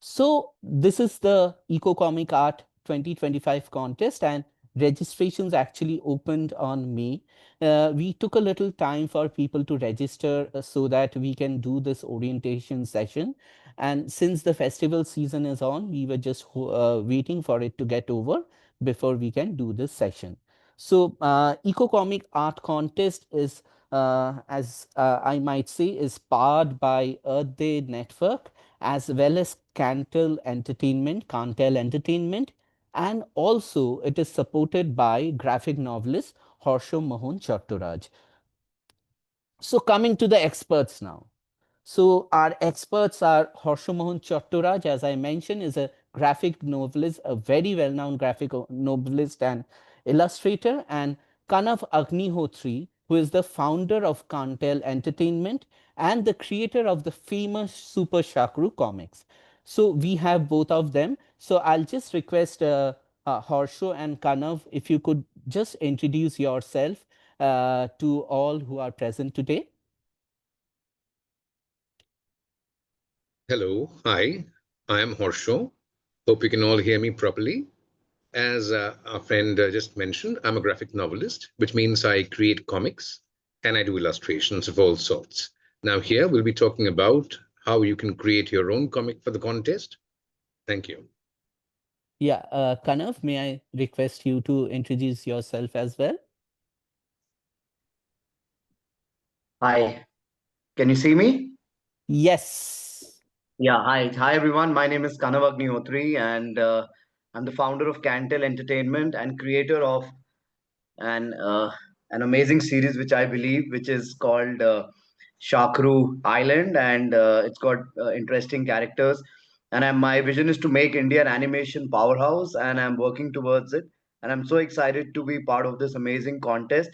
So this is the Eco Comic Art 2025 contest, and registrations actually opened on May. We took a little time for people to register so that we can do this orientation session. And since the festival season is on, we were just waiting for it to get over before we can do this session. So Eco Comic Art Contest is, as I might say, is powered by Earth Day Network as well as Kantell Entertainment, and also it is supported by graphic novelist Harsho Mohan Chattoraj. So coming to the experts now. So our experts are Harsho Mohan Chattoraj, as I mentioned, is a graphic novelist, a very well-known graphic novelist and illustrator, and Kanav Agnihotri, who is the founder of Kantell Entertainment and the creator of the famous Super Sharkaru comics. So we have both of them. So I'll just request Harsho and Kanav, if you could just introduce yourself to all who are present today. Hello, hi, I am Harsho. Hope you can all hear me properly. As our friend just mentioned, I'm a graphic novelist, which means I create comics and I do illustrations of all sorts. Now, here we'll be talking about how you can create your own comic for the contest. Thank you. Yeah, Kanav, may I request you to introduce yourself as well? Hi, can you see me? Yes. Yeah, hi everyone. My name is Kanav Agnihotri, and I'm the founder of Kantell Entertainment and creator of an uh, an amazing series, which I believe, which is called Sharkaru Island, and it's got interesting characters. And my vision is to make India an animation powerhouse, and I'm working towards it. And I'm so excited to be part of this amazing contest,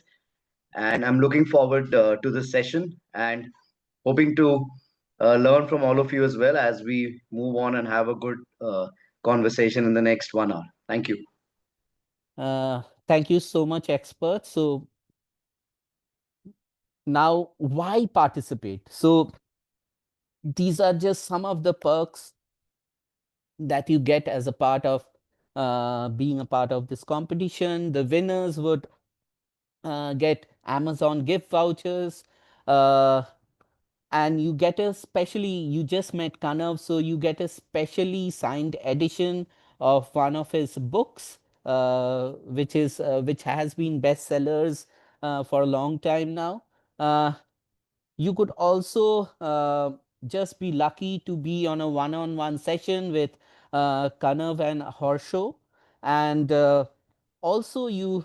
and I'm looking forward to this session and hoping to learn from all of you as well as we move on and have a good conversation in the next 1 hour. Thank you. Thank you so much, expert. So now, why participate? So these are just some of the perks that you get as a part of being a part of this competition. The winners would get Amazon gift vouchers. And you get a specially, you just met Kanav, so you get a specially signed edition of one of his books, which has been bestsellers for a long time now. You could also just be lucky to be on a one-on-one session with Kanav and Harsho, and also you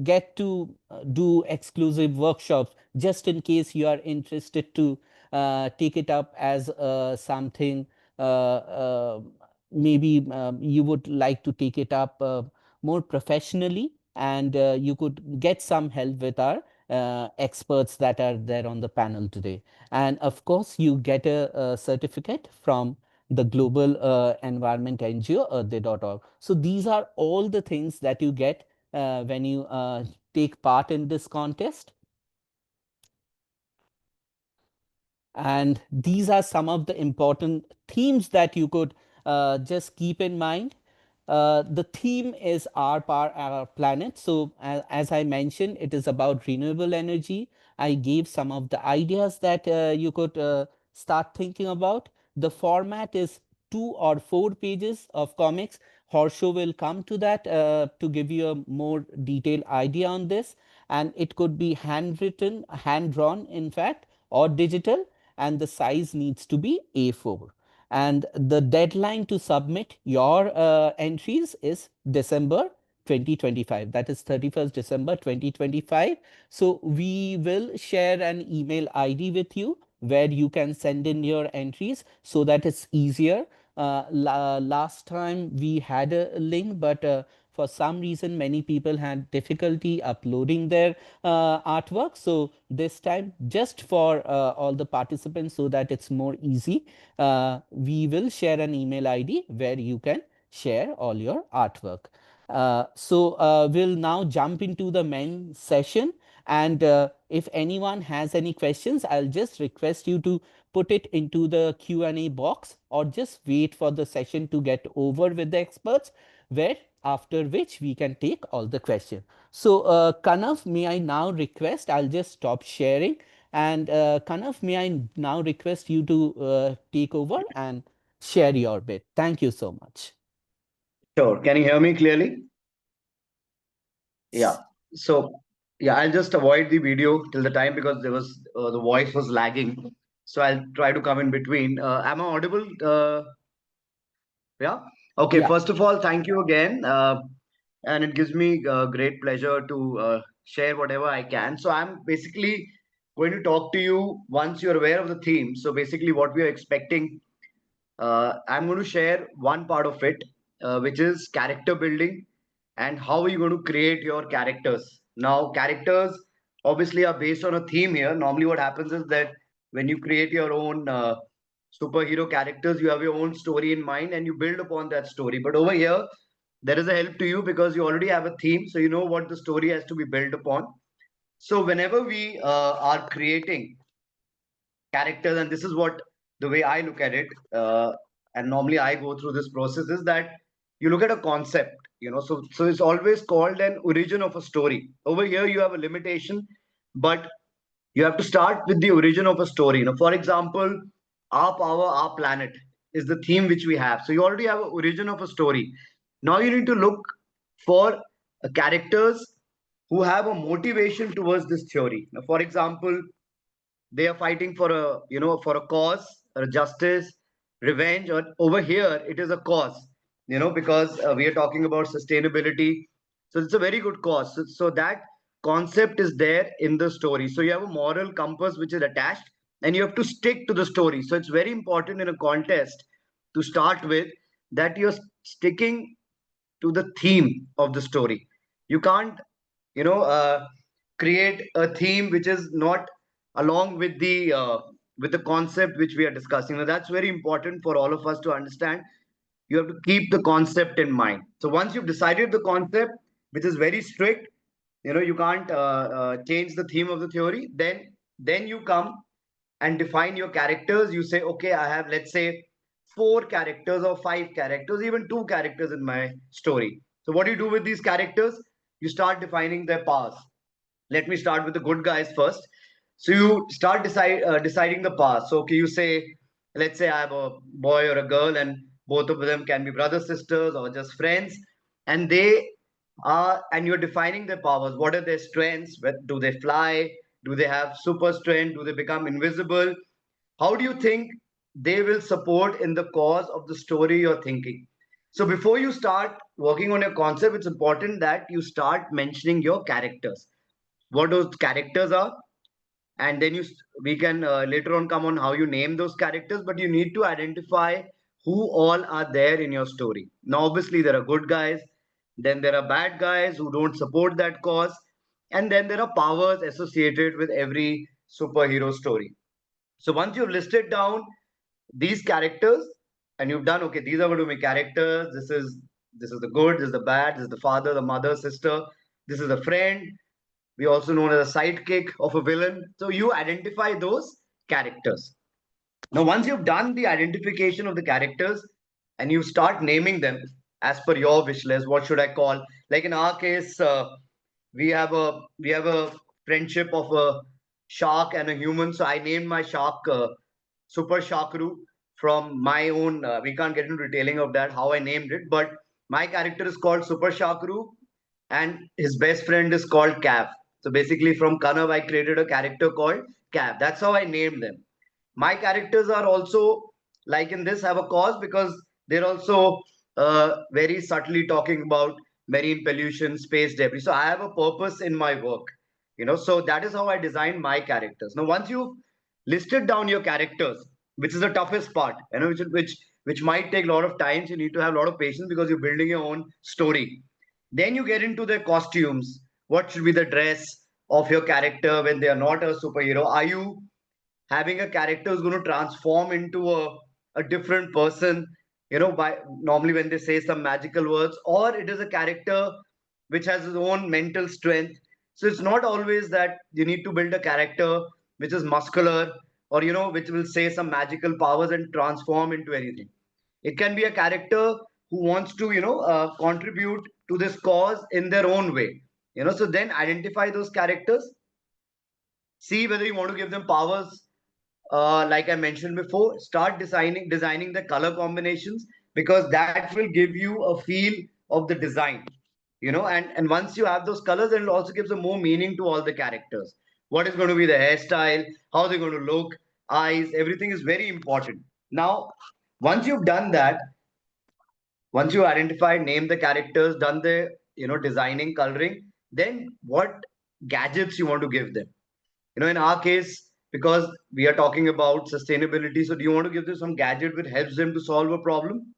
get to do exclusive workshops just in case you are interested to take it up as something maybe you would like to take it up more professionally, and you could get some help with our experts that are there on the panel today. And of course, you get a certificate from the global environment NGO, earthday.org. So these are all the things that you get when you take part in this contest. And these are some of the important themes that you could just keep in mind. The theme is our planet. So as I mentioned, it is about renewable energy. I gave some of the ideas that you could start thinking about. The format is 2 or 4 pages of comics. Harsho will come to that to give you a more detailed idea on this. And it could be handwritten, hand drawn, in fact, or digital, and the size needs to be A4. And the deadline to submit your entries is December 2025. That is 31st December 2025. So we will share an email ID with you where you can send in your entries so that it's easier. Last time we had a link, but for some reason many people had difficulty uploading their artwork. So this time, just for all the participants so that it's more easy, we will share an email ID where you can share all your artwork. We'll now jump into the main session, and if anyone has any questions, I'll just request you to put it into the Q&A box, or just wait for the session to get over with the experts, where after which we can take all the questions. So Kanav, may I now request, I'll just stop sharing, and Kanav, may I now request you to take over and share your bit. Thank you so much. Sure. Can you hear me clearly? Yeah. Yes. So, yeah, I'll just avoid the video till the time because there was the voice was lagging. So I'll try to come in between. Am I audible? Yeah. Okay. Yeah. First of all, thank you again. And it gives me great pleasure to share whatever I can. So I'm basically going to talk to you once you're aware of the theme. So basically, what we are expecting, I'm going to share one part of it, which is character building and how are you going to create your characters. Now, characters obviously are based on a theme here. Normally, what happens is that when you create your own superhero characters, you have your own story in mind and you build upon that story. But over here, there is a help to you because you already have a theme, so you know what the story has to be built upon. So, whenever we are creating characters, and this is what the way I look at it, and normally I go through this process is that you look at a concept, so it's always called an origin of a story. Over here you have a limitation, but you have to start with the origin of a story. For example, our power, our planet is the theme which we have, so you already have an origin of a story. Now you need to look for characters who have a motivation towards this theory. Now, for example, they are fighting for a cause, a justice, revenge, or over here it is a cause, because we are talking about sustainability. So it's a very good cause. So that concept is there in the story, so you have a moral compass which is attached and you have to stick to the story. So it's very important in a contest to start with that you're sticking to the theme of the story. You can't you know uh, create a theme which is not along with the concept which we are discussing. Now that's very important for all of us to understand. You have to keep the concept in mind. So once you've decided the concept, which is very strict, you can't change the theme of the theory, then you come and define your characters. You say, okay, I have, let's say, 4 characters or 5 characters, even 2 characters in my story. So what do you do with these characters? You start defining their powers. Let me start with the good guys first. So you start deciding the past. So okay, you say, let's say I have a boy or a girl, and both of them can be brothers, sisters, or just friends, and and you're defining their powers. What are their strengths? Do they fly? Do they have super strength? Do they become invisible? How do you think they will support in the cause of the story you're thinking? So before you start working on your concept, it's important that you start mentioning your characters, what those characters are, and then we can later on come on how you name those characters, but you need to identify who all are there in your story. Now obviously there are good guys, then there are bad guys who don't support that cause, and then there are powers associated with every superhero story. So once you've listed down these characters and you've done, okay, these are going to be characters, this is the good, this is the bad, this is the father, the mother, sister, this is the friend, we also known as a sidekick of a villain. So you identify those characters. Now, once you've done the identification of the characters and you start naming them as per your wish list, what should I call? Like in our case, we have a friendship of a shark and a human. So I named my shark Super Sharkaru from my own. We can't get into detailing of that how I named it, but my character is called Super Sharkaru, and his best friend is called Cav. So basically, from Kanav, I created a character called Cav. That's how I named them. My characters are also, like in this, have a cause because they're also very subtly talking about marine pollution, space debris. So I have a purpose in my work, so that is how I designed my characters. Now once you've listed down your characters, which is the toughest part, which might take a lot of time, so you need to have a lot of patience because you're building your own story. Then you get into their costumes. What should be the dress of your character when they are not a superhero? Are you having a character who's going to transform into a different person, by normally when they say some magical words, or it is a character which has his own mental strength? So it's not always that you need to build a character which is muscular or which will say some magical powers and transform into anything. It can be a character who wants to contribute to this cause in their own way. So then identify those characters, see whether you want to give them powers. Like I mentioned before, start designing the color combinations, because that will give you a feel of the design. And once you have those colors, then it also gives a more meaning to all the characters. What is going to be the hairstyle, how they're going to look, eyes, everything is very important. Now, once you've done that, once you identified, named the characters, done the designing, coloring, then what gadgets you want to give them. In our case, because we are talking about sustainability, so do you want to give them some gadget which helps them to solve a problem?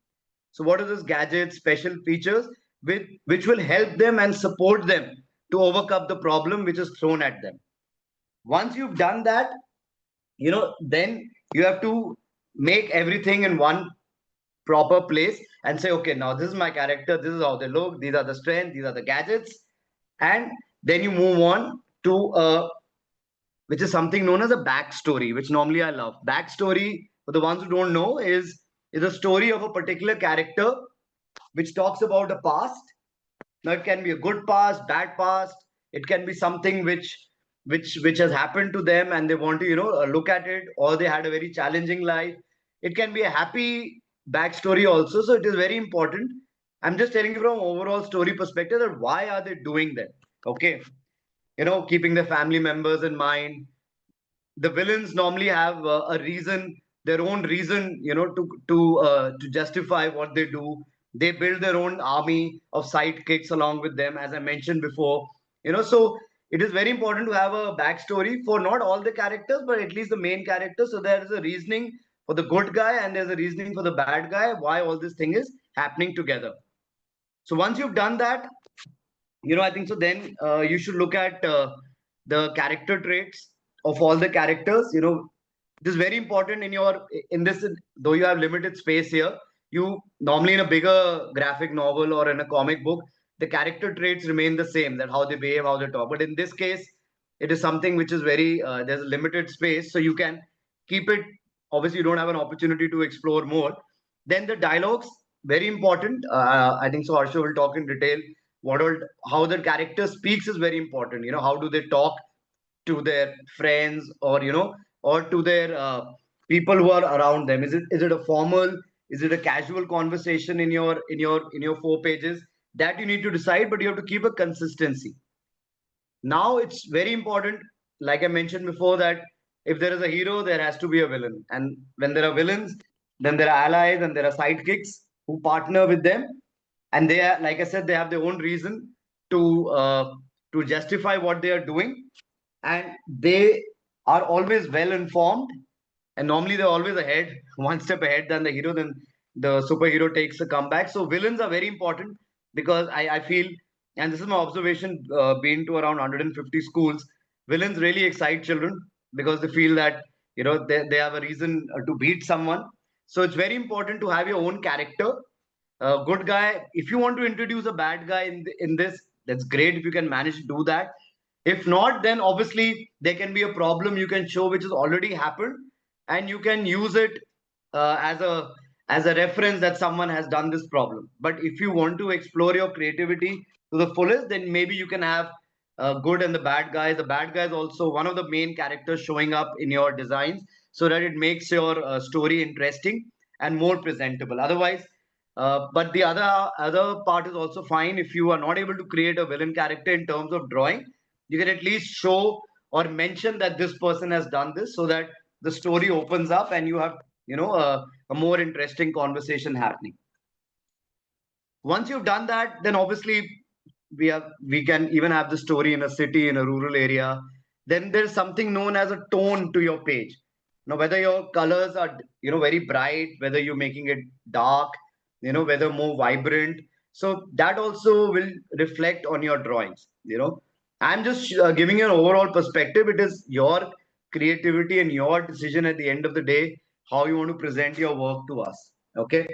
So what are those gadgets, special features which will help them and support them to overcome the problem which is thrown at them? Once you've done that, then you have to make everything in one proper place and say, okay, now this is my character, this is how they look, these are the strengths, these are the gadgets. And then you move on to which is something known as a backstory, which normally I love. Backstory, for the ones who don't know, is a story of a particular character which talks about the past. Now it can be a good past, bad past. It can be something which has happened to them and they want to look at it, or they had a very challenging life. It can be a happy backstory also. So it is very important. I'm just telling you from overall story perspective that why are they doing that? Okay, keeping the family members in mind. The villains normally have a reason, their own reason, to justify what they do. They build their own army of sidekicks along with them, as I mentioned before. So it is very important to have a backstory for not all the characters, but at least the main characters. So there is a reasoning for the good guy and there's a reasoning for the bad guy, why all this thing is happening together. So once you've done that, I think so then you should look at the character traits of all the characters. It is very important in this, though you have limited space here, you normally in a bigger graphic novel or in a comic book, the character traits remain the same, that how they behave, how they talk. But in this case, it is something which is very there's a limited space, so you can keep it. Obviously you don't have an opportunity to explore more. Then the dialogues, very important. I think so Harsho will talk in detail what all, how the character speaks is very important. How do they talk to their friends, or or to their people who are around them? Is it a formal, is it a casual conversation in your 4 pages? That you need to decide, but you have to keep a consistency. Now it's very important, like I mentioned before, that if there is a hero, there has to be a villain. And when there are villains, then there are allies and there are sidekicks who partner with them. And they are, like I said, they have their own reason to justify what they are doing. And they are always well informed. And normally they're always ahead, one step ahead than the hero. Then the superhero takes a comeback. So villains are very important, because I feel, and this is my observation, being to around 150 schools, villains really excite children because they feel that they have a reason to beat someone. So it's very important to have your own character. Good guy, if you want to introduce a bad guy in this, that's great if you can manage to do that. If not, then obviously there can be a problem you can show which has already happened, and you can use it as a reference that someone has done this problem. But if you want to explore your creativity to the fullest, then maybe you can have good and the bad guys. The bad guy is also one of the main characters showing up in your designs, so that it makes your story interesting and more presentable. Otherwise, but the other part is also fine. If you are not able to create a villain character in terms of drawing, you can at least show or mention that this person has done this, so that the story opens up and you have a more interesting conversation happening. Once you've done that, then obviously we can even have the story in a city, in a rural area. Then there's something known as a tone to your page. Now, whether your colors are very bright, whether you're making it dark, whether more vibrant, so that also will reflect on your drawings. I'm just giving you an overall perspective. It is your creativity and your decision at the end of the day how you want to present your work to us. Okay.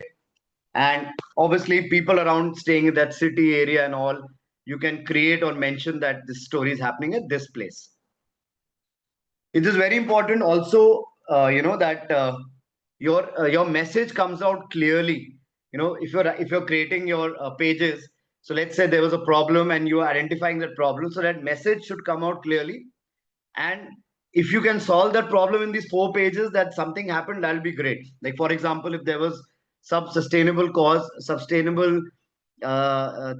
And obviously people around staying in that city area and all, you can create or mention that this story is happening at this place. It is very important also, that your message comes out clearly. If you're creating your pages, so let's say there was a problem and you are identifying that problem, so that message should come out clearly. And if you can solve that problem in these 4 pages, that something happened, that'll be great. Like for example, if there was some sustainable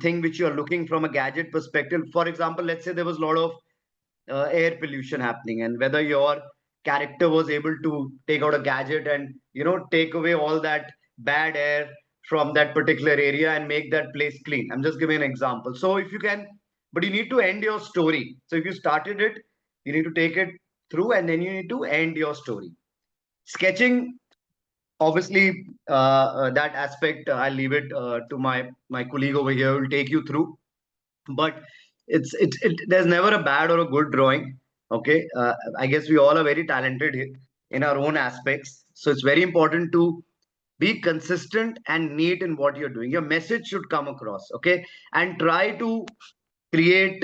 thing which you are looking from a gadget perspective. For example, let's say there was a lot of air pollution happening, and whether your character was able to take out a gadget and take away all that bad air from that particular area and make that place clean. I'm just giving an example. So if you can, but you need to end your story. So if you started it, you need to take it through, and then you need to end your story. Sketching, obviously, that aspect, I'll leave it to my colleague over here who will take you through. But there's never a bad or a good drawing. Okay, I guess we all are very talented in our own aspects, so it's very important to be consistent and neat in what you're doing. Your message should come across, okay, and try to create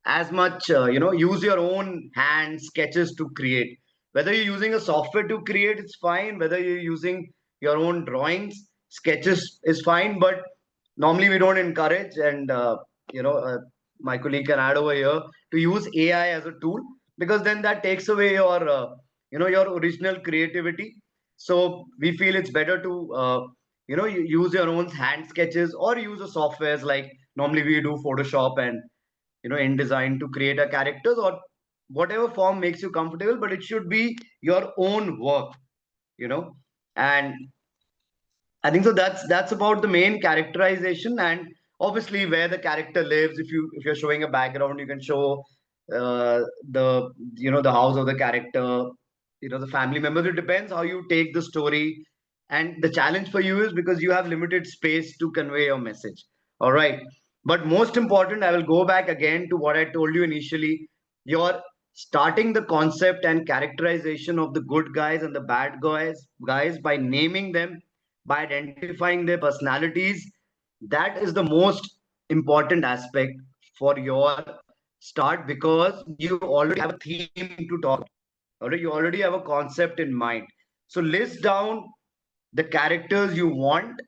as much, use your own hand sketches to create. Whether you're using a software to create, it's fine. Whether you're using your own drawings, sketches is fine. But normally we don't encourage, and my colleague can add over here, to use AI as a tool, because then that takes away your original creativity. So we feel it's better to you use your own hand sketches, or use a softwares like normally we do Photoshop and InDesign to create a characters, or whatever form makes you comfortable, but it should be your own work, you know. And I think so that's about the main characterization, and obviously where the character lives. If you're showing a background, you can show the house of the character, the family members. It depends how you take the story, and the challenge for you is because you have limited space to convey your message. All right, but most important, I will go back again to what I told you initially. You're starting the concept and characterization of the good guys and the bad guys by naming them, by identifying their personalities. That is the most important aspect for your start, because you already have a theme to talk. Already, you already have a concept in mind. So list down the characters you want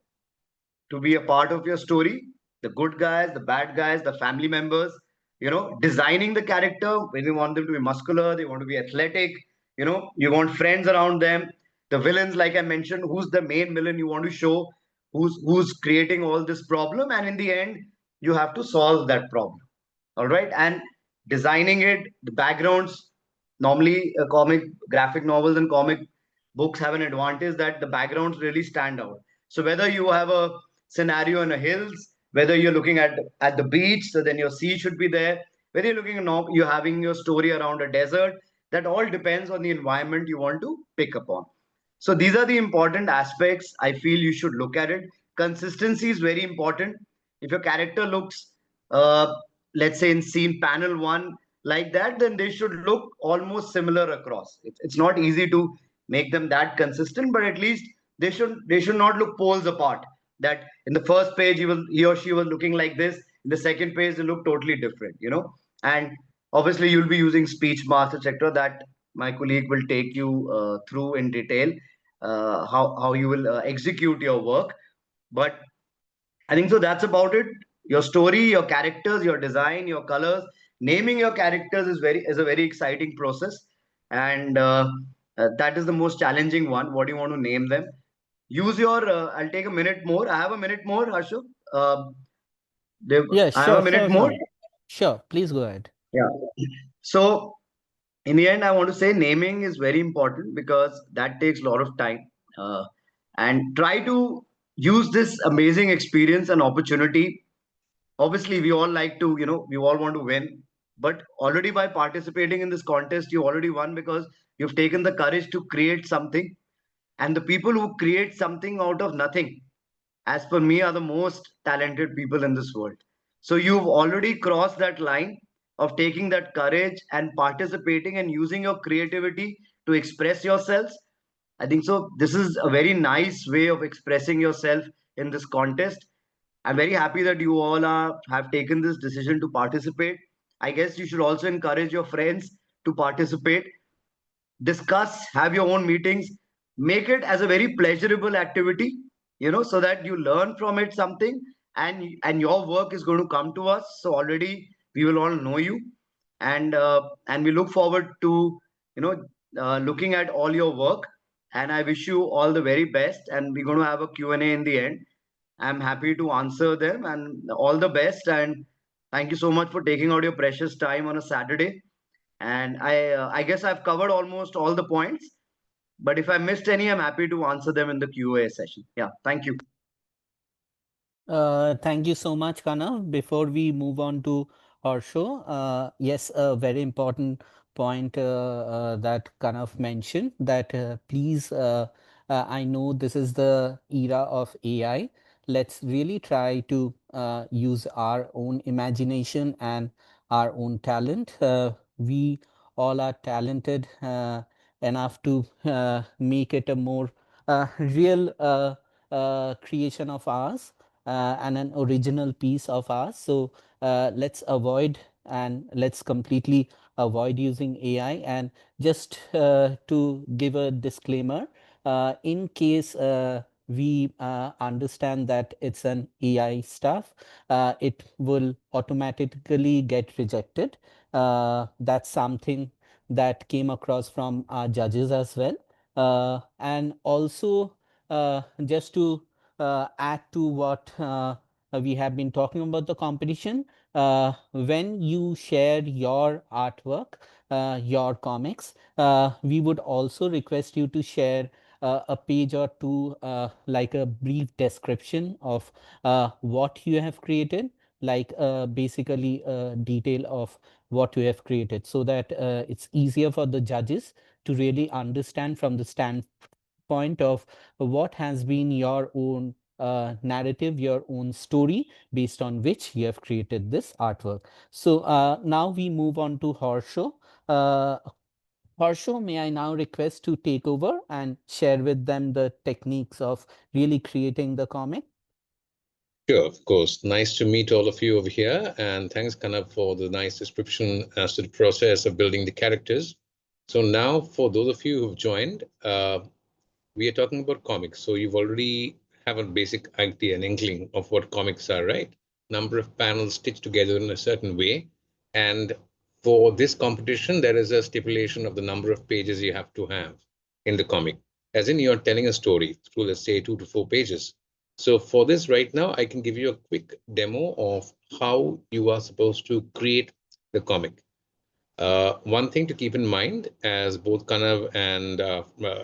to be a part of your story, the good guys, the bad guys, the family members. Designing the character, when you want them to be muscular, they want to be athletic, you want friends around them. The villains, like I mentioned, who's the main villain you want to show, who's creating all this problem, and in the end you have to solve that problem. All right, and designing it, the backgrounds. Normally comic graphic novels and comic books have an advantage that the backgrounds really stand out. So whether you have a scenario in the hills, whether you're looking at the beach, so then your sea should be there. Whether you're having your story around a desert, that all depends on the environment you want to pick upon. So these are the important aspects I feel you should look at it. Consistency is very important. If your character looks, uh, let's say in scene panel one like that, then they should look almost similar across. It's not easy to make them that consistent, but at least they should not look poles apart. That in the first page he or she was looking like this, in the second page they look totally different. And obviously you'll be using speech marks, etc. That my colleague will take you through in detail, how you will execute your work. But I think so that's about it. Your story, your characters, your design, your colors. Naming your characters is a very exciting process, and that is the most challenging one. What do you want to name them? Use your. I'll take a minute more. I have a minute more, Harsho. Uh, Yeah, I have a sure, minute sure, more. sure. Sure, please go ahead. Yeah. So in the end, I want to say naming is very important because that takes a lot of time. Uh, and try to use this amazing experience and opportunity. Obviously, we all like to, we all want to win. But already by participating in this contest, you already won because you've taken the courage to create something. And the people who create something out of nothing, as per me, are the most talented people in this world. So you've already crossed that line of taking that courage and participating and using your creativity to express yourselves. I think so. This is a very nice way of expressing yourself in this contest. I'm very happy that you all have taken this decision to participate. I guess you should also encourage your friends to participate. discuss, have your own meetings, make it as a very pleasurable activity, so that you learn from it something, and your work is going to come to us. So already we will all know you, and we look forward to you know looking at all your work. And I wish you all the very best, and we're going to have a Q&A in the end. I'm happy to answer them, and all the best. And thank you so much for taking out your precious time on a Saturday. And I guess I've covered almost all the points. But if I missed any, I'm happy to answer them in the Q&A session. Yeah, thank you. Thank you so much, Kanav. Before we move on to our show, yes, a very important point that Kanav mentioned, that please, I know this is the era of AI. Let's really try to use our own imagination and our own talent. We all are talented enough to make it a more real creation of ours, and an original piece of ours. So let's avoid and let's completely avoid using AI. And just to give a disclaimer, in case we understand that it's an AI stuff, it will automatically get rejected. That's something that came across from our judges as well. And also, just to add to what we have been talking about the competition, when you share your artwork, your comics, we would also request you to share a page or two, like a brief description of what you have created, like basically a detail of what you have created, so that it's easier for the judges to really understand from the standpoint of what has been your own narrative, your own story, based on which you have created this artwork. So now we move on to Harsho. Harsho, may I now request to take over and share with them the techniques of really creating the comic? Sure, of course. Nice to meet all of you over here. And thanks, Kanav, for the nice description as to the process of building the characters. So now, for those of you who've joined, we are talking about comics. So you've already have a basic idea, an inkling of what comics are, right? Number of panels stitched together in a certain way. And for this competition, there is a stipulation of the number of pages you have to have in the comic. As in, you're telling a story through, let's say, 2 to 4 pages. So for this right now, I can give you a quick demo of how you are supposed to create the comic. One thing to keep in mind, as both Kanav and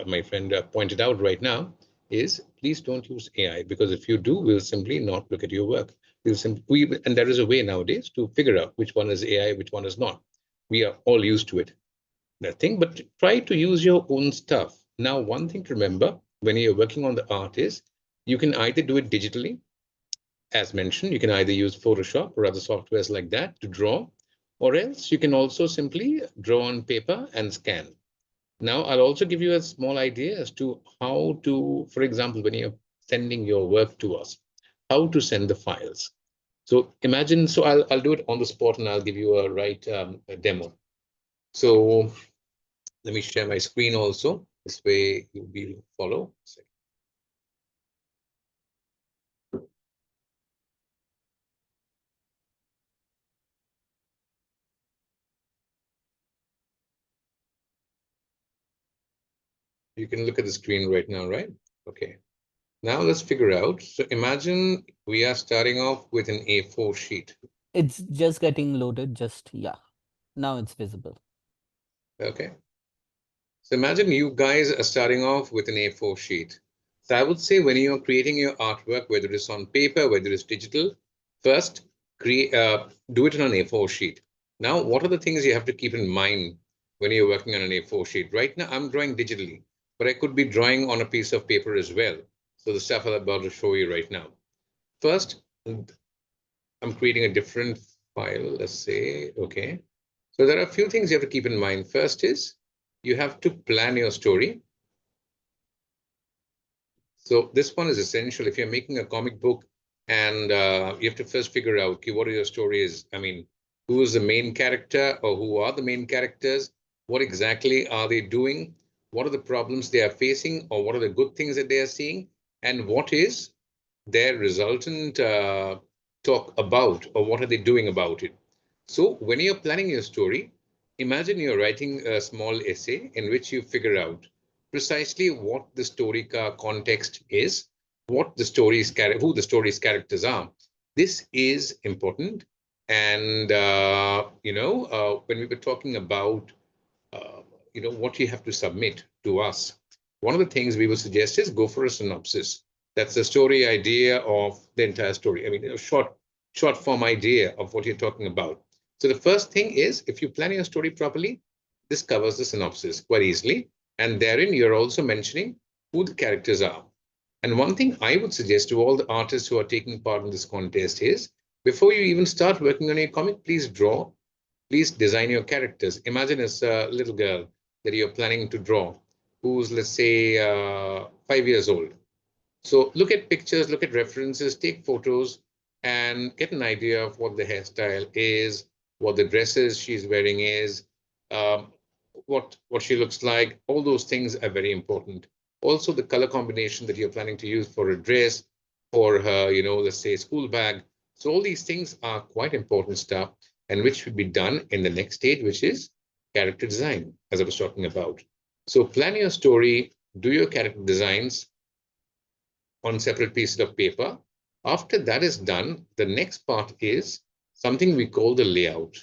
my friend pointed out right now, is please don't use AI, because if you do, we'll simply not look at your work. And there is a way nowadays to figure out which one is AI, which one is not. We are all used to it, that thing, but try to use your own stuff. Now, one thing to remember when you're working on the art is you can either do it digitally, as mentioned, you can either use Photoshop or other softwares like that to draw, or else you can also simply draw on paper and scan. Now, I'll also give you a small idea as to how to, for example, when you're sending your work to us, how to send the files. So imagine, so I'll do it on the spot and I'll give you a demo. So let me share my screen also. This way you'll be able to follow. You can look at the screen right now, right? Okay. Now let's figure out. So imagine we are starting off with an A4 sheet. It's just getting loaded, just, yeah, now it's visible. Okay. So imagine you guys are starting off with an A4 sheet. So I would say when you're creating your artwork, whether it's on paper, whether it's digital, first do it on an A4 sheet. Now, what are the things you have to keep in mind when you're working on an A4 sheet? Right now, I'm drawing digitally, but I could be drawing on a piece of paper as well. So the stuff I'm about to show you right now. First, I'm creating a different file, let's say, okay. So there are a few things you have to keep in mind. First is you have to plan your story. So this one is essential if you're making a comic book, and you have to first figure out, okay, what are your stories? I mean, who is the main character or who are the main characters? What exactly are they doing? What are the problems they are facing, or what are the good things that they are seeing? And what is their resultant talk about, or what are they doing about it? So when you're planning your story, imagine you're writing a small essay in which you figure out precisely what the story context is, what the story's who the story's characters are. This is important. And when we were talking about uh, what you have to submit to us, one of the things we would suggest is go for a synopsis. That's the story idea of the entire story. I mean, a short form idea of what you're talking about. So the first thing is, if you plan your story properly, this covers the synopsis quite easily, and therein you're also mentioning who the characters are. And one thing I would suggest to all the artists who are taking part in this contest is, before you even start working on your comic, please draw. Please design your characters. Imagine it's a little girl that you're planning to draw, who's, let's say, 5 years old. So look at pictures, look at references, take photos, and get an idea of what the hairstyle is, what the dresses she's wearing is, um, what she looks like. All those things are very important. Also, the color combination that you're planning to use for a dress, for her, let's say school bag. So all these things are quite important stuff, and which should be done in the next stage, which is character design, as I was talking about. So plan your story, do your character designs on separate pieces of paper. After that is done, the next part is something we call the layout.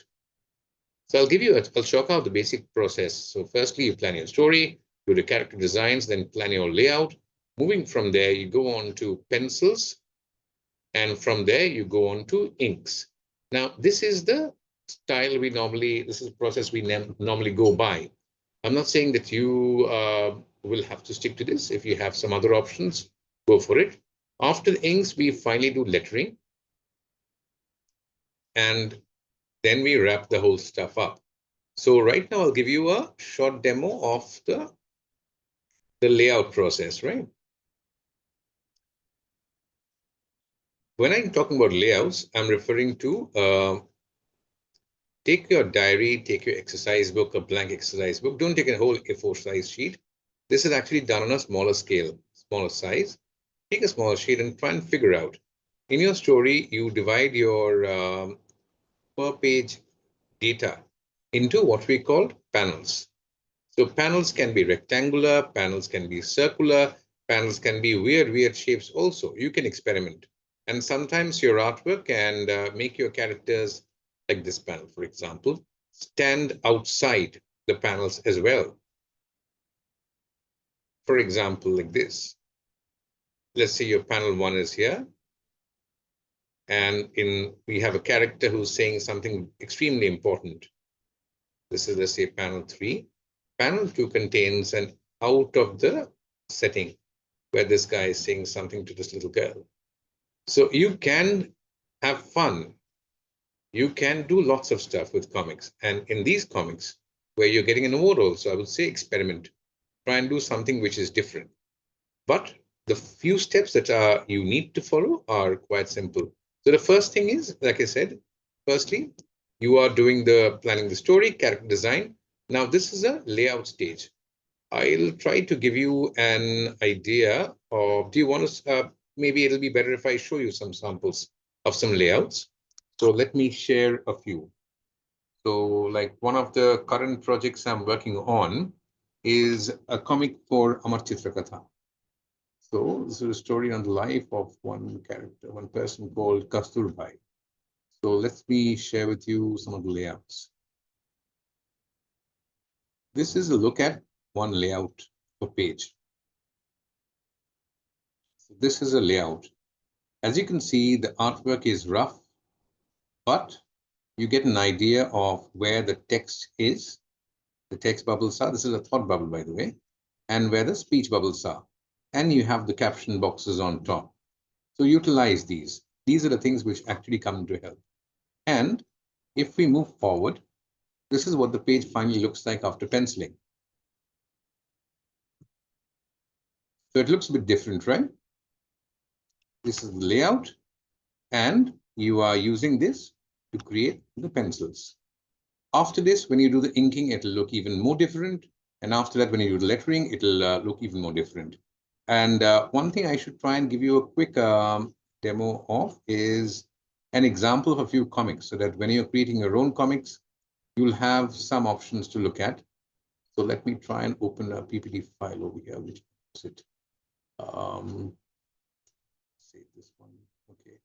So I'll show out the basic process. So firstly, you plan your story, do the character designs, then plan your layout. Moving from there, you go on to pencils, and from there you go on to inks. Now, this is the this is the process we normally go by. I'm not saying that you will have to stick to this. If you have some other options, go for it. After the inks, we finally do lettering, and then we wrap the whole stuff up. So right now, I'll give you a short demo of the layout process, right? When I'm talking about layouts, I'm referring to take your diary, take your exercise book, a blank exercise book. Don't take a whole A4 size sheet. This is actually done on a smaller scale, smaller size. Take a smaller sheet and try and figure out. In your story, you divide your per page data into what we call panels. So panels can be rectangular, panels can be circular, panels can be weird shapes also. You can experiment. And sometimes your artwork can make your characters, like this panel, for example, stand outside the panels as well. For example, like this. Let's say your panel 1 is here. And we have a character who's saying something extremely important. This is, let's say, panel 3. Panel 2 contains an out of the setting where this guy is saying something to this little girl. So you can have fun. You can do lots of stuff with comics. And in these comics, where you're getting an award also, I would say experiment. Try and do something which is different. But the few steps that you need to follow are quite simple. So the first thing is, like I said, firstly, you are doing the planning the story, character design. Now this is a layout stage. I'll try to give you an idea of, do you want to, maybe it'll be better if I show you some samples of some layouts. So let me share a few. So like one of the current projects I'm working on is a comic for Amar Chitrakatha. So this is a story on the life of one character, one person called Kasturbai. So let me share with you some of the layouts. This is a look at one layout per page. So this is a layout. As you can see, the artwork is rough, but you get an idea of where the text is. The text bubbles are, this is a thought bubble, by the way, and where the speech bubbles are. And you have the caption boxes on top. So utilize these. These are the things which actually come to help. And if we move forward, this is what the page finally looks like after penciling. So it looks a bit different, right? This is the layout, and you are using this to create the pencils. After this, when you do the inking, it'll look even more different. And after that, when you do the lettering, it'll look even more different. And one thing I should try and give you a quick demo of is an example of a few comics, so that when you're creating your own comics, you'll have some options to look at. So let me try and open a PPT file over here, which is it. Save this one. Okay.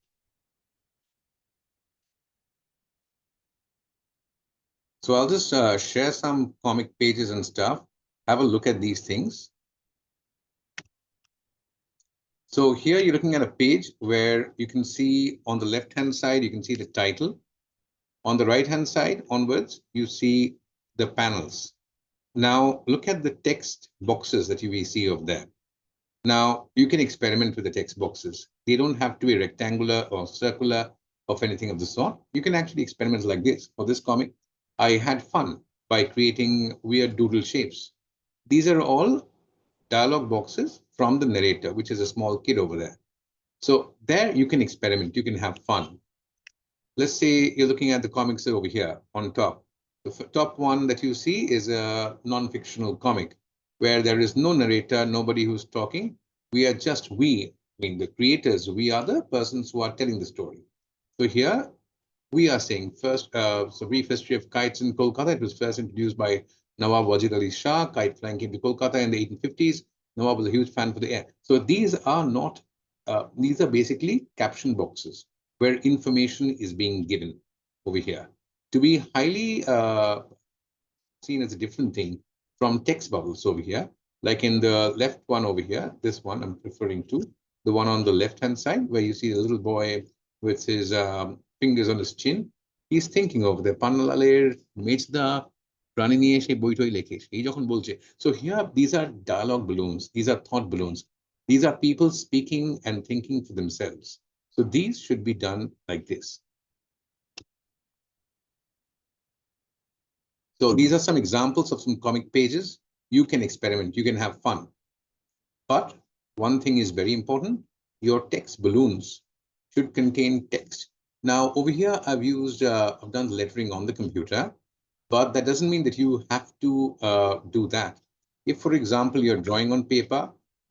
So I'll just share some comic pages and stuff. Have a look at these things. So here you're looking at a page where you can see on the left-hand side, you can see the title. On the right-hand side onwards, you see the panels. Now look at the text boxes that you will see over there. Now you can experiment with the text boxes. They don't have to be rectangular or circular or anything of the sort. You can actually experiment like this. For this comic, I had fun by creating weird doodle shapes. These are all dialogue boxes from the narrator, which is a small kid over there. So there you can experiment, you can have fun. Let's say you're looking at the comics over here on top. The top one that you see is a non-fictional comic where there is no narrator, nobody who's talking. We are just I mean, the creators, we are the persons who are telling the story. So here we are saying first, so brief history of kites in Kolkata. It was first introduced by Nawab Wajid Ali Shah. Kite flying came to Kolkata in the 1850s. Nawab was a huge fan for the air. So these are not, these are basically caption boxes where information is being given over here. To be highly seen as a different thing from text bubbles over here, like in the left one over here, this one I'm referring to, the one on the left-hand side where you see the little boy with his fingers on his chin. He's thinking over there, Panalaler, Mechda, Pranini she boitoi lekhe. এই যখন বলছে. So here, these are dialogue balloons. These are thought balloons. These are people speaking and thinking for themselves. So these should be done like this. So these are some examples of some comic pages. You can experiment, you can have fun. But one thing is very important. Your text balloons should contain text. Now over here, I've done lettering on the computer, but that doesn't mean that you have to do that. If, for example, you're drawing on paper,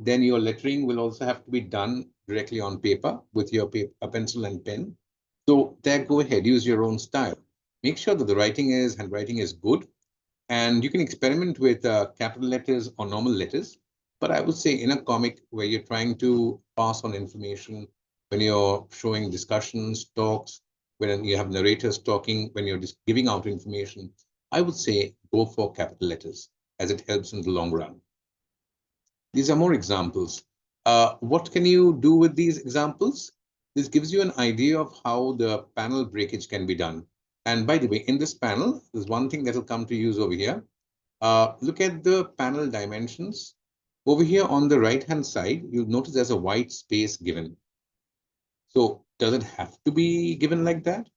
then your lettering will also have to be done directly on paper with your paper, a pencil and pen. So there, go ahead, use your own style. Make sure that the handwriting is good. And you can experiment with capital letters or normal letters. But I would say in a comic where you're trying to pass on information, when you're showing discussions, talks, when you have narrators talking, when you're just giving out information, I would say go for capital letters as it helps in the long run. These are more examples. What can you do with these examples? This gives you an idea of how the panel breakage can be done. And by the way, in this panel, there's one thing that will come to use over here. Look at the panel dimensions. Over here on the right-hand side, you'll notice there's a white space given. So does it have to be given like that?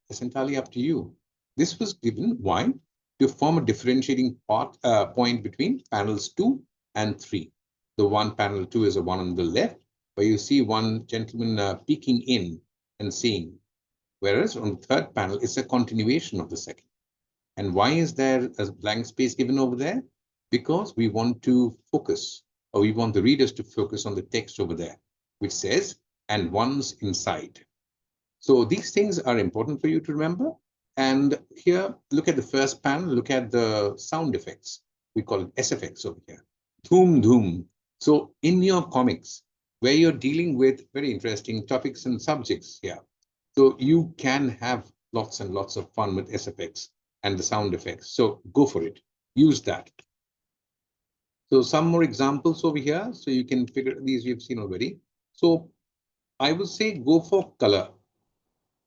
It's entirely up to you. This was given, why? To form a differentiating point between panels 2 and 3. The one panel 2 is the one on the left, where you see one gentleman peeking in and seeing. Whereas on the third panel, it's a continuation of the second. And why is there a blank space given over there? Because we want to focus, or we want the readers to focus on the text over there, which says, and one's inside. So these things are important for you to remember. And here, look at the first panel, look at the sound effects. We call it SFX over here. Dhoom, dhoom. So in your comics, where you're dealing with very interesting topics and subjects here, so you can have lots and lots of fun with SFX and the sound effects. So go for it. Use that. So some more examples over here. So you can figure these you've seen already. So I would say go for color,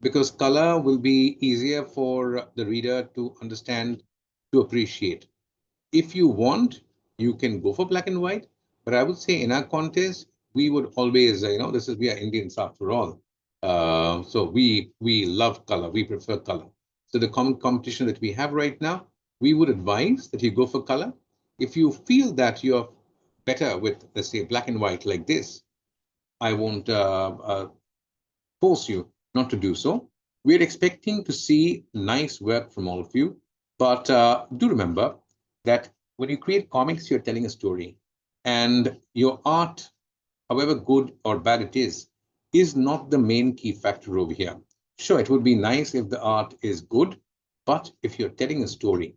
because color will be easier for the reader to understand, to appreciate. If you want, you can go for black and white. But I would say in our contest, we would always, we are Indians after all. So we love color. We prefer color. So the competition that we have right now, we would advise that you go for color. If you feel that you're better with, let's say, black and white like this, I won't force you not to do so. We're expecting to see nice work from all of you. But do remember that when you create comics, you're telling a story. And your art, however good or bad it is not the main key factor over here. Sure, it would be nice if the art is good, but if you're telling a story,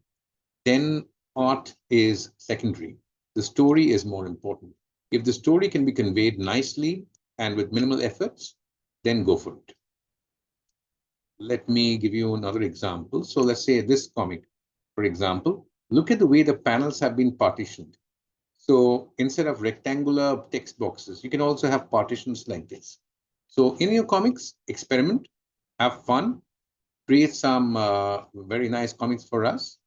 then art is secondary. The story is more important. If the story can be conveyed nicely and with minimal efforts, then go for it. Let me give you another example. So let's say this comic, for example, look at the way the panels have been partitioned. So instead of rectangular text boxes, you can also have partitions like this. So in your comics, experiment, have fun, create some very nice comics for us.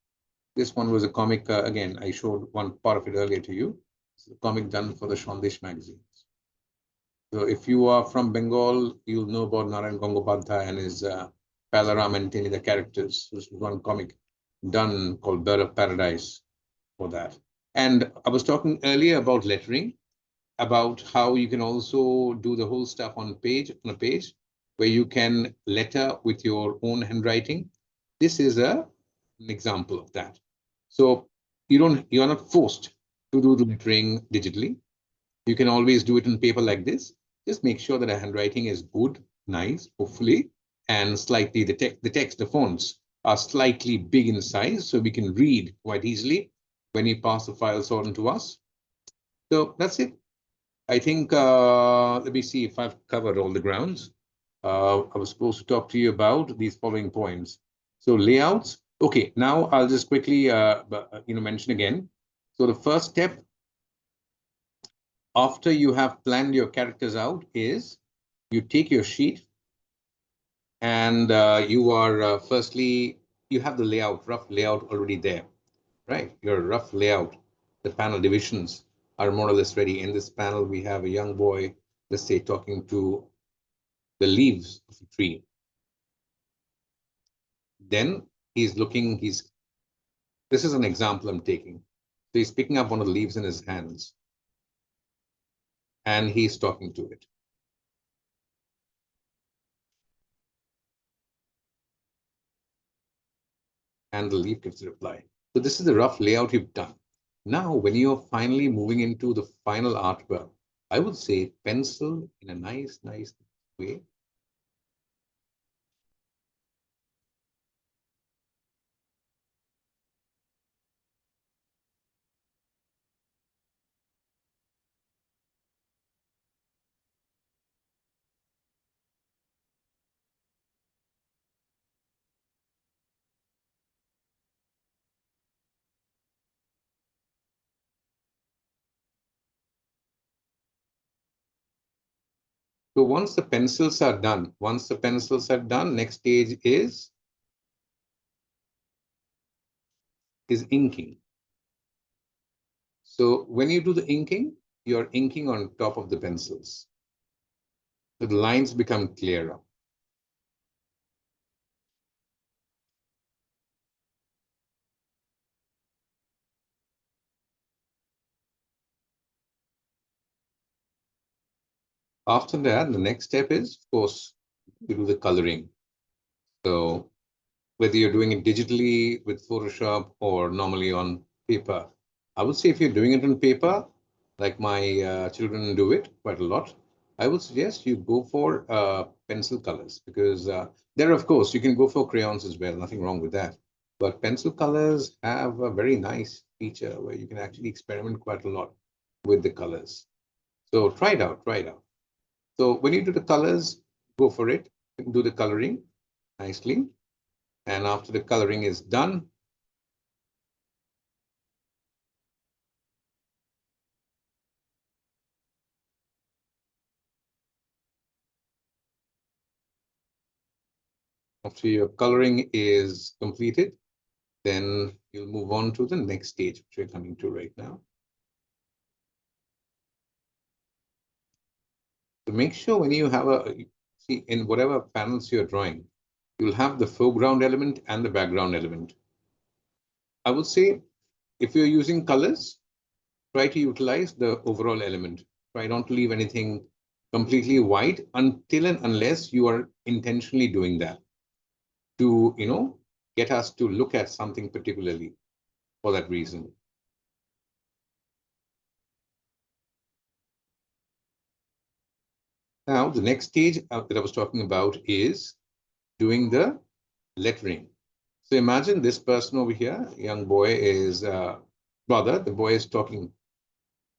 This one was a comic, again, I showed one part of it earlier to you. It's a comic done for the Shandesh magazines. So if you are from Bengal, you'll know about Narayan Gangopadhyay and his Palaram and Tini, the characters. This was one comic done called Bird of Paradise for that. And I was talking earlier about lettering, about how you can also do the whole stuff on a page where you can letter with your own handwriting. This is an example of that. So you're not forced to do the lettering digitally. You can always do it on paper like this. Just make sure that the handwriting is good, nice, hopefully, and slightly the fonts are slightly big in size so we can read quite easily when you pass the files on to us. So that's it. I think, let me see if I've covered all the grounds. I was supposed to talk to you about these following points. So layouts. Okay, now I'll just quickly, mention again. So the first step after you have planned your characters out is you take your sheet and you are firstly, you have the layout, rough layout already there, right? Your rough layout, the panel divisions are more or less ready. In this panel, we have a young boy, let's say, talking to the leaves of a tree. Then this is an example I'm taking. So he's picking up one of the leaves in his hands and he's talking to it. And the leaf gives a reply. So this is the rough layout you've done. Now, when you're finally moving into the final artwork, I would say pencil in a nice way. So once the pencils are done, next stage is inking. So when you do the inking, you're inking on top of the pencils. So the lines become clearer. After that, the next step is, of course, you do the coloring. So whether you're doing it digitally with Photoshop or normally on paper, I would say if you're doing it on paper, like my children do it quite a lot, I would suggest you go for pencil colors because there, of course, you can go for crayons as well. Nothing wrong with that. But pencil colors have a very nice feature where you can actually experiment quite a lot with the colors. So try it out, try it out. So when you do the colors, go for it, do the coloring nicely. And after the coloring is done, after your coloring is completed, then you'll move on to the next stage, which we're coming to right now. So make sure when you have see in whatever panels you're drawing, you'll have the foreground element and the background element. I would say if you're using colors, try to utilize the overall element. Try not to leave anything completely white until and unless you are intentionally doing that to, get us to look at something particularly for that reason. Now, the next stage that I was talking about is doing the lettering. So imagine this person over here, young boy is brother, the boy is talking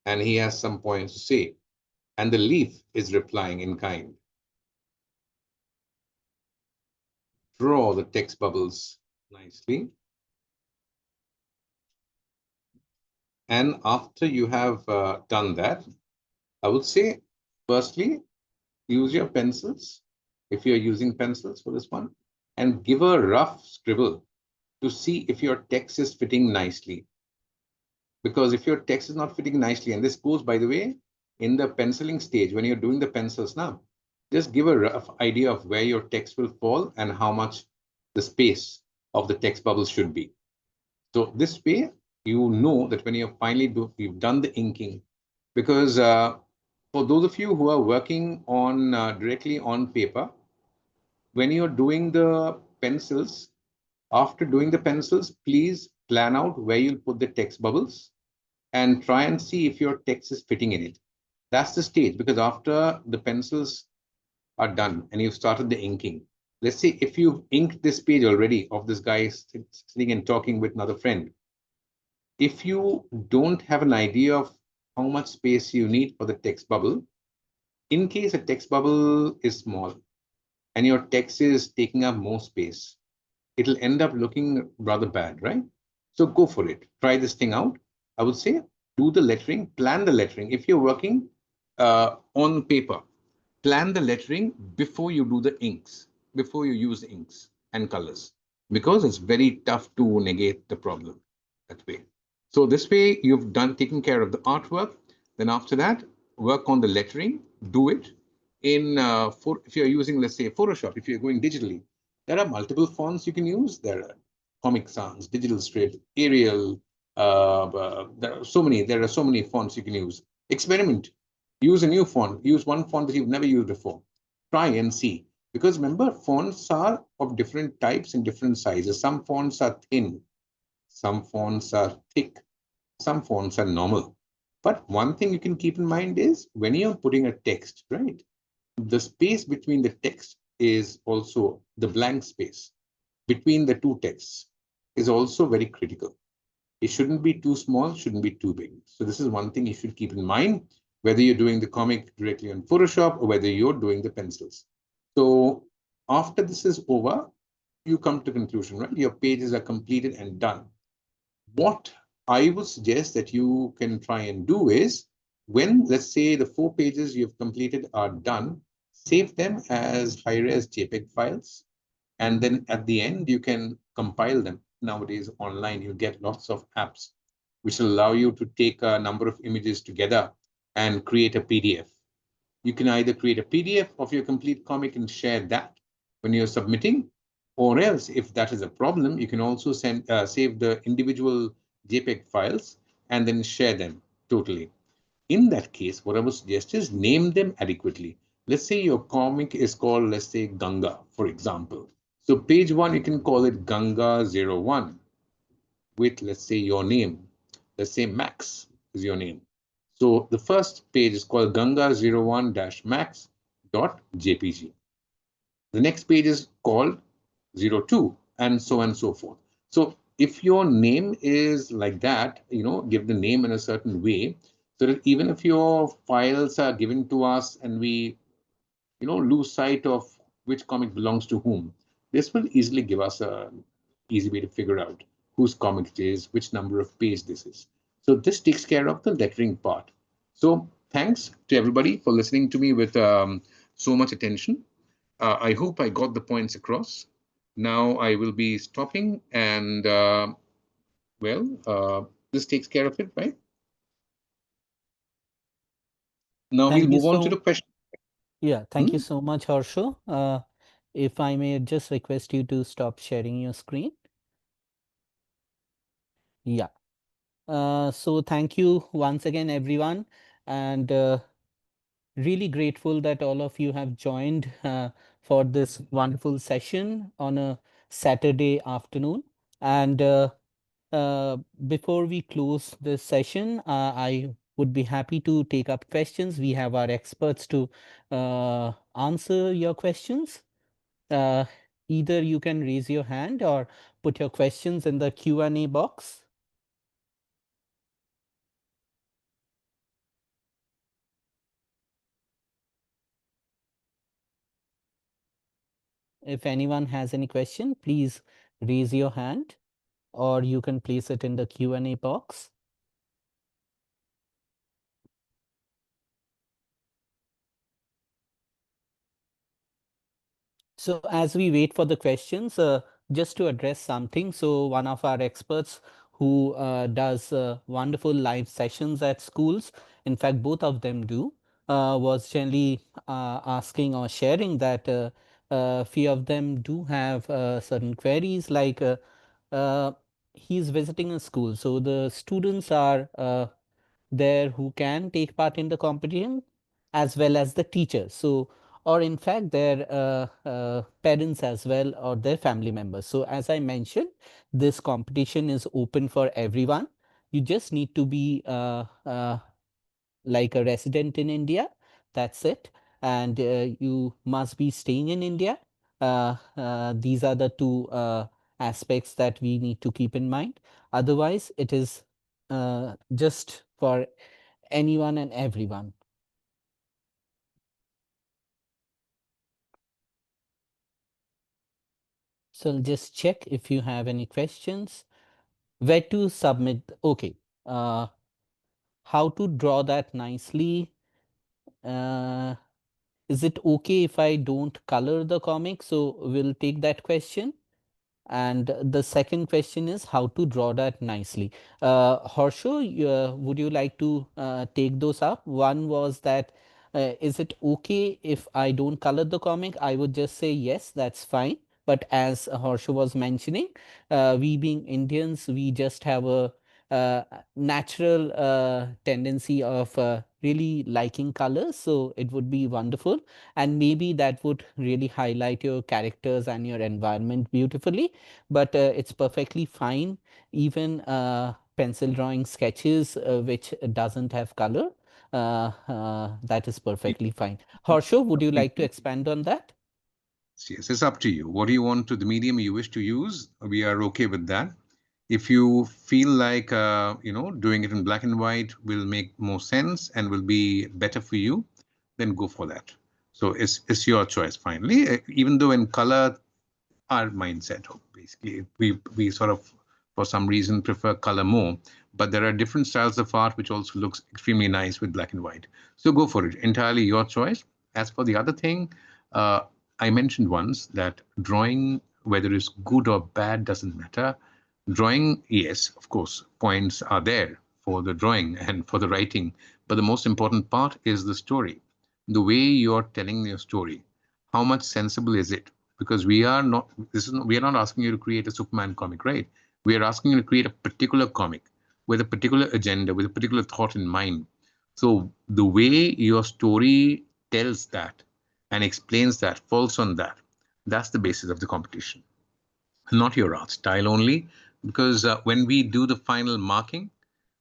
and he has some points to say, and the leaf is replying in kind. Draw the text bubbles nicely. And after you have done that, I would say, firstly, use your pencils, if you're using pencils for this one, and give a rough scribble to see if your text is fitting nicely. Because if your text is not fitting nicely, and this goes, by the way, in the penciling stage, when you're doing the pencils now, just give a rough idea of where your text will fall and how much the space of the text bubbles should be. So this way, you know that when you've done the inking, because for those of you who are working on directly on paper, when you're doing the pencils, after doing the pencils, please plan out where you'll put the text bubbles and try and see if your text is fitting in it. That's the stage, because after the pencils are done and you've started the inking, let's say if you've inked this page already of this guy sitting and talking with another friend, if you don't have an idea of how much space you need for the text bubble, in case a text bubble is small and your text is taking up more space, it'll end up looking rather bad, right? So go for it. Try this thing out. I would say do the lettering, plan the lettering. If you're working on paper, plan the lettering before you do the inks, before you use inks and colors, because it's very tough to negate the problem that way. So this way you've taken care of the artwork. Then after that, work on the lettering, do it in, if you're using, let's say, Photoshop, if you're going digitally, there are multiple fonts you can use. There are Comic Sans, Digital Illustrator, Arial. There are so many fonts you can use. Experiment. Use a new font. Use one font that you've never used before. Try and see. Because remember, fonts are of different types and different sizes. Some fonts are thin. Some fonts are thick. Some fonts are normal. But one thing you can keep in mind is when you're putting a text, right? The space between the text is also the blank space between the two texts is also very critical. It shouldn't be too small, shouldn't be too big. So this is one thing you should keep in mind, whether you're doing the comic directly on Photoshop or whether you're doing the pencils. So after this is over, you come to conclusion, right? Your pages are completed and done. What I would suggest that you can try and do is when, let's say, the 4 pages you've completed are done, save them as high-res JPEG files. And then at the end, you can compile them. Nowadays, online, you get lots of apps which will allow you to take a number of images together and create a PDF. You can either create a PDF of your complete comic and share that when you're submitting, or else, if that is a problem, you can also save the individual JPEG files and then share them totally. In that case, what I would suggest is name them adequately. Let's say your comic is called, let's say, Ganga, for example. So page 1, you can call it Ganga 01 with, let's say, your name. Let's say Max is your name. So the first page is called Ganga 01-max.jpg. The next page is called 02 and so on and so forth. So if your name is like that, give the name in a certain way so that even if your files are given to us and we, lose sight of which comic belongs to whom, this will easily give us a easy way to figure out whose comic it is, which number of page this is. So this takes care of the lettering part. So thanks to everybody for listening to me with so much attention. I hope I got the points across. Now I will be stopping and, this takes care of it, right? Now we'll Thank you move on to the so, question. yeah, thank you Hmm? so much, Harsho. If I may just request you to stop sharing your screen. Yeah. So thank you once again, everyone. And really grateful that all of you have joined for this wonderful session on a Saturday afternoon. And before we close this session, I would be happy to take up questions. We have our experts to answer your questions. Uh, Either you can raise your hand or put your questions in the Q&A box. If anyone has any question, please raise your hand, or you can place it in the Q&A box. So as we wait for the questions, just to address something, so one of our experts who does wonderful live sessions at schools, in fact, both of them do, was generally asking or sharing that a few of them do have certain queries, like uh, he's visiting a school. So the students are there who can take part in the competition, as well as the teachers. So, or in fact, their parents as well, or their family members. So, as I mentioned, this competition is open for everyone. You just need to be like a resident in India. That's it. And you must be staying in India. These are the two aspects that we need to keep in mind. Otherwise, it is just for anyone and everyone. So I'll just check if you have any questions. Where to submit? Okay. Uh, how to draw that nicely? Uh, is it okay if I don't color the comic? So we'll take that question. And the second question is how to draw that nicely. Harsho, would you like to take those up? One was that is it okay if I don't color the comic? I would just say yes, that's fine. But as Harsho was mentioning, we being Indians, we just have a natural tendency of really liking colors. So it would be wonderful. And maybe that would really highlight your characters and your environment beautifully. But it's perfectly fine. Even pencil drawing sketches, which doesn't have color, that is perfectly fine. Harsho, would you like to expand on that? Yes, it's up to you. What do you want to the medium you wish to use? We are okay with that. If you feel like doing it in black and white will make more sense and will be better for you, then go for that. So it's your choice finally. Even though in color, our mindset basically we sort of for some reason prefer color more, but there are different styles of art which also looks extremely nice with black and white. So go for it. Entirely your choice. As for the other thing, uh, I mentioned once that drawing, whether it's good or bad, doesn't matter. Drawing, yes, of course, points are there for the drawing and for the writing, but the most important part is the story, the way you're telling your story. How much sensible is it? Because we are not asking you to create a Superman comic, right? We are asking you to create a particular comic with a particular agenda, with a particular thought in mind. So the way your story tells that and explains that, falls on that, that's the basis of the competition, not your art style only. Because when we do the final marking,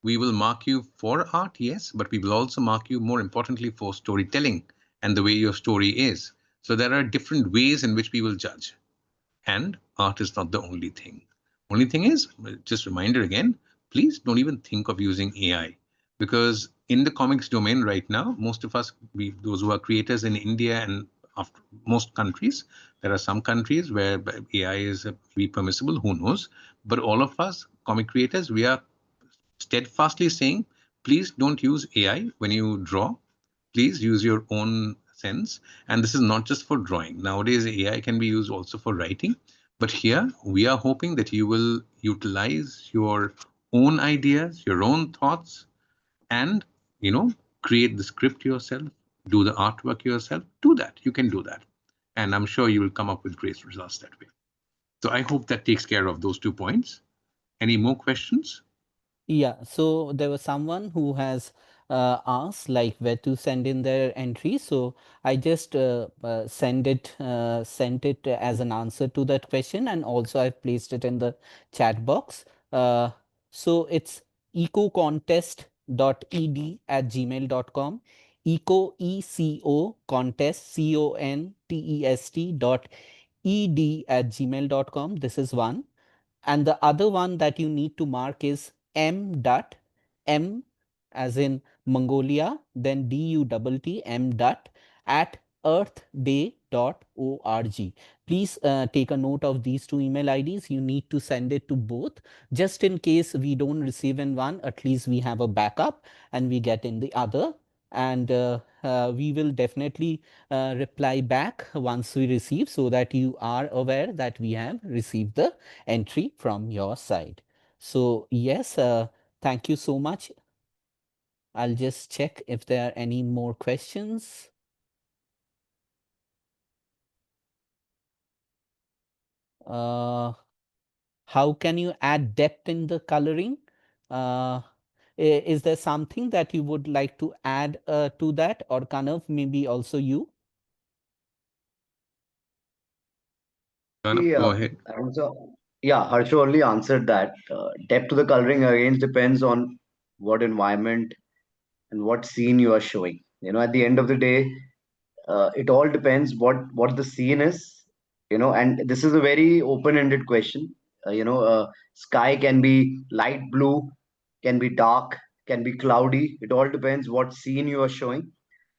we will mark you for art, yes, but we will also mark you more importantly for storytelling and the way your story is. So there are different ways in which we will judge. And art is not the only thing. Only thing is, just reminder again, please don't even think of using AI, because in the comics domain right now, most of us, those who are creators in India and after most countries, there are some countries where AI is be permissible, who knows? But all of us comic creators, we are steadfastly saying, please don't use AI when you draw. Please use your own sense. And this is not just for drawing. Nowadays, AI can be used also for writing. But here, we are hoping that you will utilize your own ideas, your own thoughts, and create the script yourself, do the artwork yourself. Do that. You can do that. And I'm sure you will come up with great results that way. So I hope that takes care of those 2 points. Any more questions? Yeah, so there was someone who has asked, like where to send in their entry. So I just sent it as an answer to that question, and also I've placed it in the chat box. So it's ecocontest.ed@gmail.com. Eco contest contest.ed@gmail.com. This is one. And the other one that you need to mark is mdutt, m as in Mongolia, then dutt, mdutt at earthday.org. Please take a note of these two email IDs. You need to send it to both. Just in case we don't receive in one, at least we have a backup and we get in the other. And we will definitely reply back once we receive, so that you are aware that we have received the entry from your side. So yes, thank you so much. I'll just check if there are any more questions. How can you add depth in the coloring? Uh, is there something that you would like to add to that, or Kanav, maybe also you? Kanav, go ahead. Yeah, Harsho only answered that. Depth to the coloring again depends on what environment and what scene you are showing. At the end of the day, it all depends what the scene is. And this is a very open-ended question. Sky can be light blue, can be dark, can be cloudy. It all depends what scene you are showing.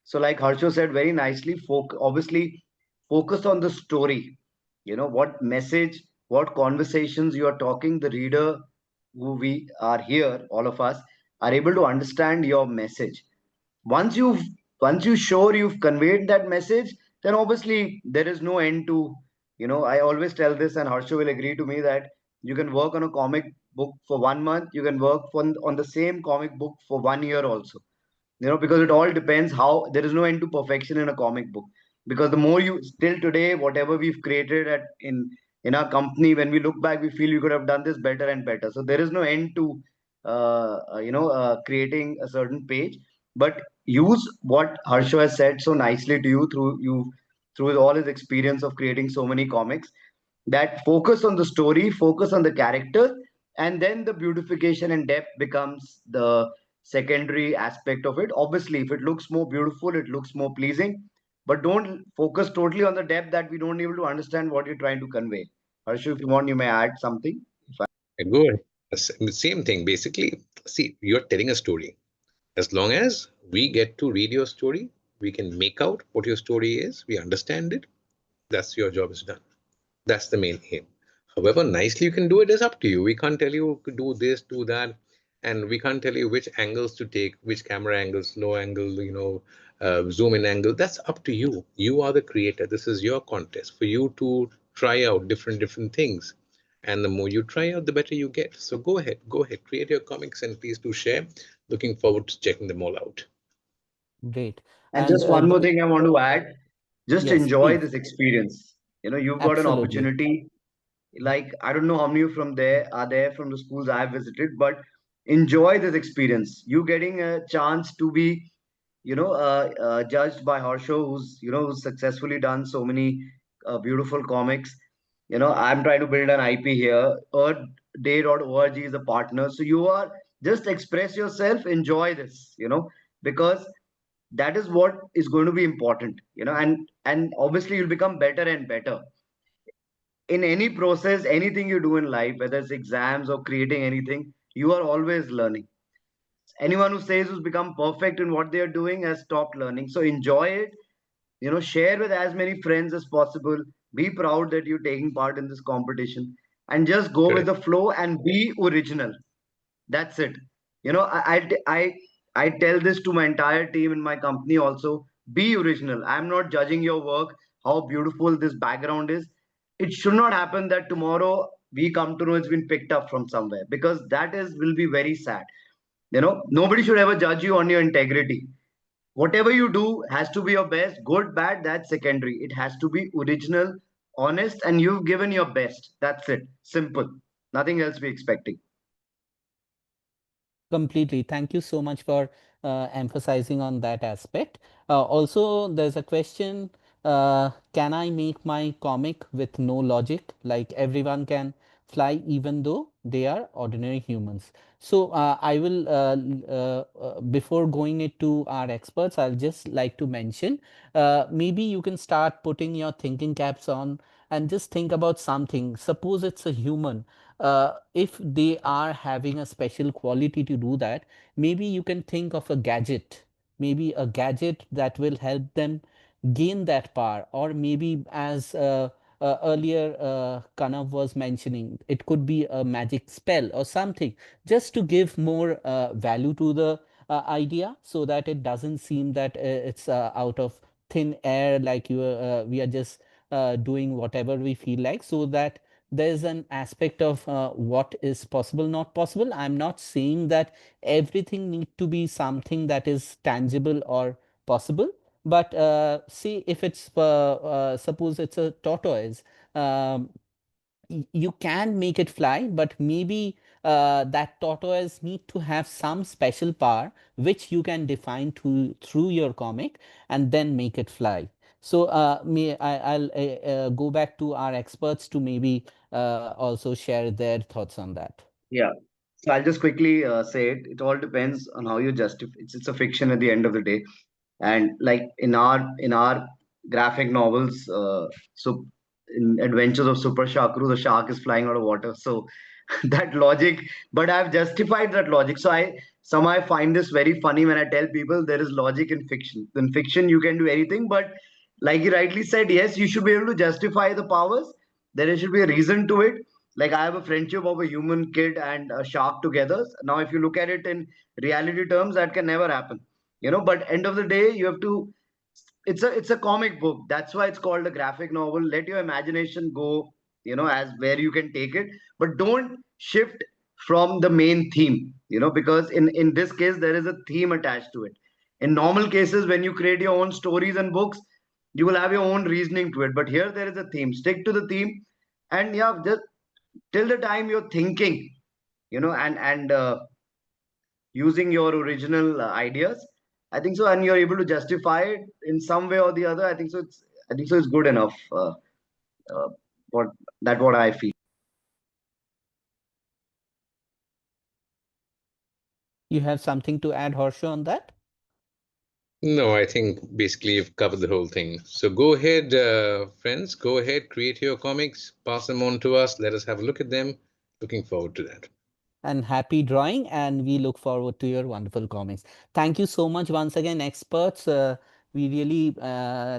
So, like Harsho said very nicely, obviously focus on the story. What message, what conversations you are talking, the reader who we are here, all of us, are able to understand your message. Once you've once you sure you've conveyed that message, then obviously there is no end to. I always tell this, and Harsha will agree to me, that you can work on a comic book for 1 month, you can work on the same comic book for 1 year also. Because it all depends how. There is no end to perfection in a comic book, because the more you, still today, whatever we've created in our company, when we look back, we feel we could have done this better and better. So there is no end to creating a certain page. But use what Harsha has said so nicely to you, through all his experience of creating so many comics, that focus on the story, focus on the character, and then the beautification and depth becomes the secondary aspect of it. Obviously, if it looks more beautiful, it looks more pleasing, but don't focus totally on the depth that we don't able to understand what you're trying to convey. Harshu, if you want, you may add something. Go ahead. Same thing, basically. See, you're telling a story. As long as we get to read your story, we can make out what your story is, we understand it, that's your job is done. That's the main aim. However nicely you can do it is up to you. We can't tell you to do this, do that, and we can't tell you which angles to take, which camera angles, low angle, zoom in angle. That's up to you. You are the creator. This is your contest for you to try out different things. And the more you try out, the better you get. So go ahead, create your comics, and please do share. Looking forward to checking them all out. Great. And And just one more thing I want to add, just yes, enjoy please. this experience. You've got an Absolutely. opportunity. Like, I don't know how many from there are there from the schools I've visited, but enjoy this experience. You getting a chance to be, judged by Harsho, who's successfully done so many beautiful comics. I'm trying to build an IP here. Earthday.org is a partner, so you are, just express yourself, enjoy this. Because that is what is going to be important. And obviously you'll become better and better in any process. Anything you do in life, whether it's exams or creating anything, you are always learning. Anyone who says who's become perfect in what they are doing has stopped learning. So enjoy it. Share with as many friends as possible. Be proud that you're taking part in this competition, and just go with Correct. the flow and be original. That's it. I tell this to my entire team in my company also. Be original. I'm not judging your work, how beautiful this background is. It should not happen that tomorrow we come to know it's been picked up from somewhere, because that is will be very sad. Nobody should ever judge you on your integrity. Whatever you do has to be your best. Good, bad, that's secondary. It has to be original, honest, and you've given your best. That's it. Simple. Nothing else we expecting. Completely. Thank you so much for emphasizing on that aspect. Also, there's a question, can I make my comic with no logic? Like everyone can fly even though they are ordinary humans. So I will, before going it to our experts, I'll just like to mention, maybe you can start putting your thinking caps on and just think about something. Suppose it's a human. If they are having a special quality to do that, maybe you can think of a gadget, maybe a gadget that will help them gain that power, or maybe as earlier Kanav was mentioning, it could be a magic spell or something, just to give more value to the idea, so that it doesn't seem that it's out of thin air, like we are just doing whatever we feel like, so that there's an aspect of what is possible, not possible. I'm not saying that everything need to be something that is tangible or possible, but see, if it's suppose it's a tortoise, um, you can make it fly, but maybe that tortoise need to have some special power which you can define through your comic and then make it fly. So I'll go back to our experts to maybe also share their thoughts on that. Yeah. So I'll just quickly say it. It all depends on how you justify. It's a fiction at the end of the day, and like in our graphic novels, so in Adventures of Super Sharkaru, the shark is flying out of water. So that logic, but I've justified that logic. So I somehow find this very funny when I tell people there is logic in fiction. In fiction, you can do anything, but like you rightly said, yes, you should be able to justify the powers. There should be a reason to it. Like I have a friendship of a human kid and a shark together. Now, if you look at it in reality terms, that can never happen. But end of the day, you have to. It's a comic book. That's why it's called a graphic novel. Let your imagination go. As where you can take it, but don't shift from the main theme. Because in this case there is a theme attached to it. In normal cases, when you create your own stories and books, you will have your own reasoning to it, but here there is a theme. Stick to the theme, and yeah, just till the time you're thinking, and using your original ideas, I think so, and you're able to justify it in some way or the other. I think so it's good enough. Uh, what what I feel. You have something to add, Harsha, on that? No, I think basically you've covered the whole thing. So go ahead, friends, go ahead, create your comics, pass them on to us, let us have a look at them. Looking forward to that. And happy drawing, and we look forward to your wonderful comics. Thank you so much once again, experts. We really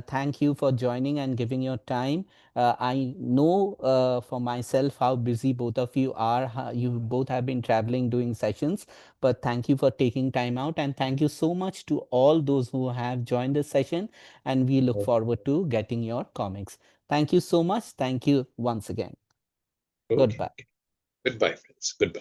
thank you for joining and giving your time. I know for myself how busy both of you are. You both have been traveling doing sessions, but thank you for taking time out, and thank you so much to all those who have joined this session, and we look forward to getting your comics. Thank you so much. Thank you once again. Okay. Goodbye. Goodbye, friends. Goodbye.